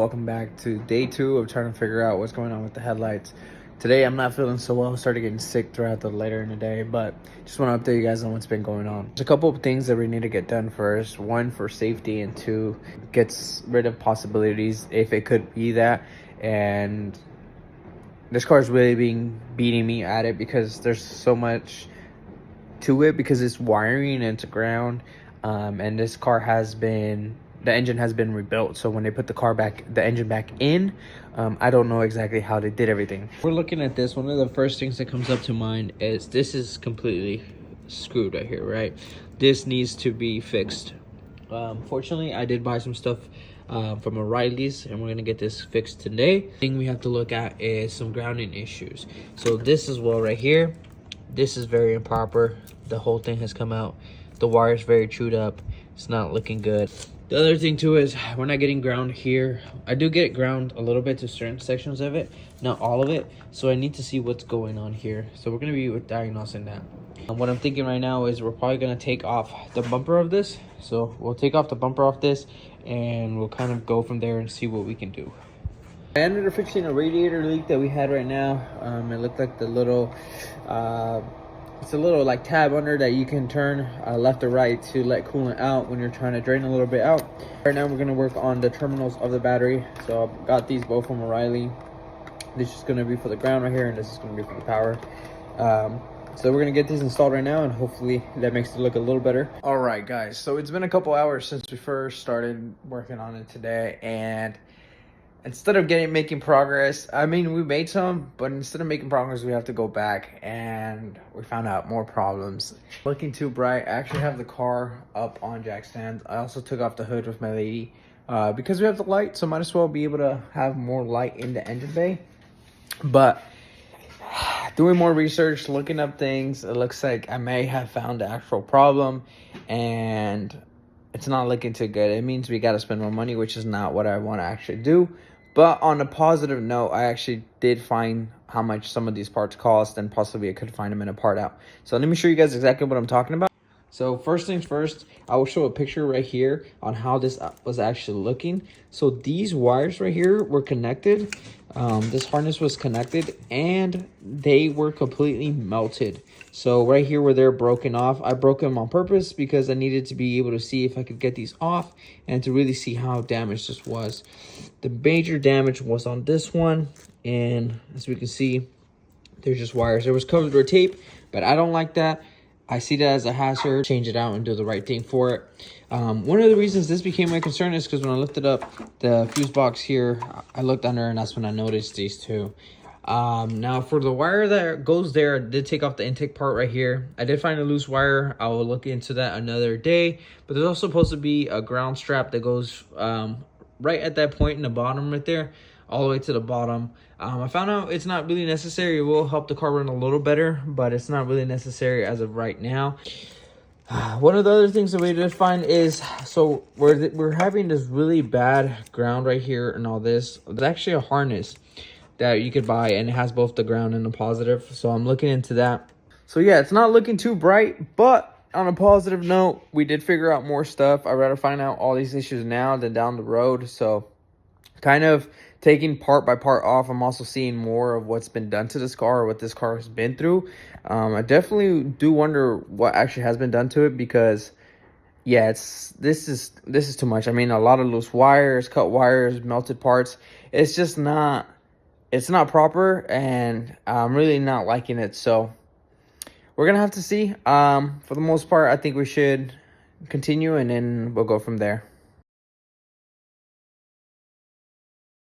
Welcome back to day 2 of trying to figure out what's going on with the headlights. Today I'm not feeling so well. I started getting sick throughout the later in the day, but just want to update you guys on what's been going on. There's a couple of things that we need to get done first. One, for safety, and two, gets rid of possibilities if it could be that. And this car is really beating me at it because there's so much to it because it's wiring and it's ground. And this car the engine has been rebuilt, so when they put the engine back in, I don't know exactly how they did everything. We're looking at this. One of the first things that comes up to mind is this is completely screwed right here, right? This needs to be fixed. Fortunately, I did buy some stuff from O'Reilly's, and we're gonna get this fixed today. The thing we have to look at is some grounding issues. So this as well right here, this is very improper. The whole thing has come out. The wire is very chewed up. It's not looking good. The other thing too is we're not getting ground here. I do get ground a little bit to certain sections of it, not all of it. So I need to see what's going on here. So we're gonna be diagnosing that. And what I'm thinking right now is we're probably gonna take off the bumper of this. So we'll take off the bumper off this and we'll kind of go from there and see what we can do. I ended up fixing a radiator leak that we had right now. It looked like the little it's a little like tab under that you can turn left or right to let coolant out when you're trying to drain a little bit out. Right now we're going to work on the terminals of the battery. So I've got these both from O'Reilly. This is going to be for the ground right here, and this is going to be for the power. So we're going to get these installed right now, and hopefully that makes it look a little better. All right, guys. So it's been a couple hours since we first started working on it today, and instead of making progress, I mean, we made some, but instead of making progress, we have to go back, and we found out more problems. Looking too bright. I actually have the car up on jack stands. I also took off the hood with my lady because we have the light, so might as well be able to have more light in the engine bay. But doing more research, looking up things, it looks like I may have found the actual problem, and it's not looking too good. It means we got to spend more money, which is not what I want to actually do. But on a positive note, I actually did find how much some of these parts cost, and possibly I could find them in a part out. So let me show you guys exactly what I'm talking about. So first things first, I will show a picture right here on how this was actually looking. So these wires right here were connected. This harness was connected and they were completely melted. So right here where they're broken off, I broke them on purpose because I needed to be able to see if I could get these off and to really see how damaged this was. The major damage was on this one, and as we can see, there's just wires. It was covered with tape, but I don't like that. I see that as a hazard. Change it out and do the right thing for it. One of the reasons this became my concern is because when I lifted up the fuse box here, I looked under and that's when I noticed these two. Now for the wire that goes there, I did take off the intake part right here. I did find a loose wire. I will look into that another day. But there's also supposed to be a ground strap that goes right at that point in the bottom right there, all the way to the bottom. I found out it's not really necessary. It will help the car run a little better, but it's not really necessary as of right now. One of the other things that we did find is, so we're having this really bad ground right here and all this. There's actually a harness that you could buy, and it has both the ground and the positive. So I'm looking into that. So yeah, it's not looking too bright, but on a positive note, we did figure out more stuff. I'd rather find out all these issues now than down the road. So kind of taking part by part off, I'm also seeing more of what's been done to this car, or what this car has been through. I definitely do wonder what actually has been done to it, because yeah, this is too much. I mean, a lot of loose wires, cut wires, melted parts. It's just not, it's not proper, and I'm really not liking it. So we're gonna have to see. For the most part, I think we should continue, and then we'll go from there.